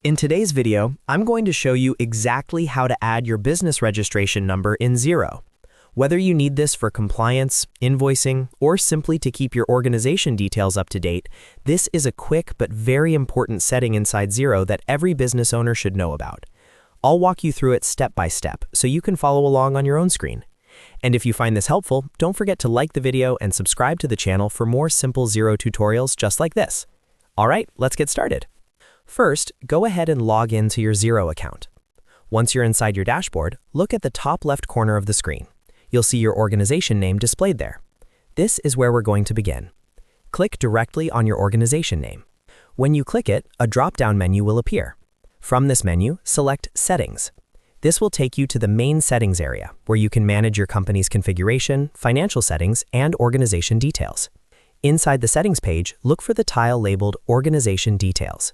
In today's video, I'm going to show you exactly how to add your business registration number in Xero. Whether you need this for compliance, invoicing, or simply to keep your organization details up to date, this is a quick but very important setting inside Xero that every business owner should know about. I'll walk you through it step by step so you can follow along on your own screen. And if you find this helpful, don't forget to like the video and subscribe to the channel for more simple Xero tutorials just like this. All right, let's get started. First, go ahead and log into your Xero account. Once you're inside your dashboard, look at the top left corner of the screen. You'll see your organization name displayed there. This is where we're going to begin. Click directly on your organization name. When you click it, a drop-down menu will appear. From this menu, select Settings. This will take you to the main settings area, where you can manage your company's configuration, financial settings, and organization details. Inside the settings page, look for the tile labeled Organization Details.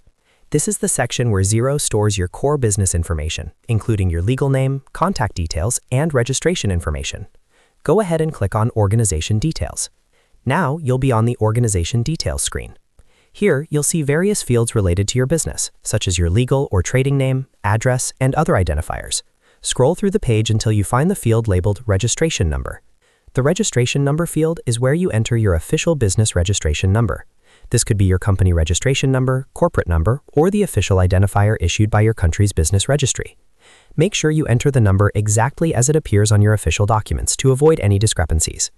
This is the section where Xero stores your core business information, including your legal name, contact details, and registration information. Go ahead and click on Organization Details. Now you'll be on the Organization Details screen. Here, you'll see various fields related to your business, such as your legal or trading name, address, and other identifiers. Scroll through the page until you find the field labeled Registration Number. The Registration Number field is where you enter your official business registration number. This could be your company registration number, corporate number, or the official identifier issued by your country's business registry. Make sure you enter the number exactly as it appears on your official documents to avoid any discrepancies.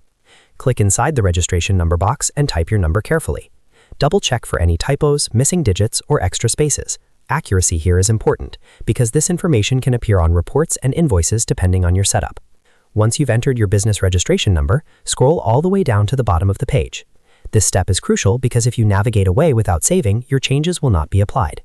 Click inside the registration number box and type your number carefully. Double-check for any typos, missing digits, or extra spaces. Accuracy here is important because this information can appear on reports and invoices depending on your setup. Once you've entered your business registration number, scroll all the way down to the bottom of the page. This step is crucial because if you navigate away without saving, your changes will not be applied.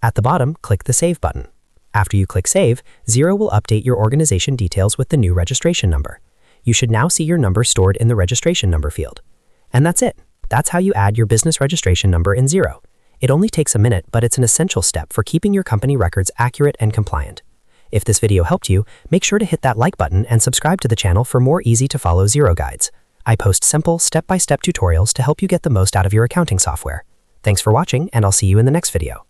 At the bottom, click the Save button. After you click Save, Xero will update your organization details with the new registration number. You should now see your number stored in the registration number field. And that's it. That's how you add your business registration number in Xero. It only takes a minute, but it's an essential step for keeping your company records accurate and compliant. If this video helped you, make sure to hit that like button and subscribe to the channel for more easy-to-follow Xero guides. I post simple, step-by-step tutorials to help you get the most out of your accounting software. Thanks for watching, and I'll see you in the next video.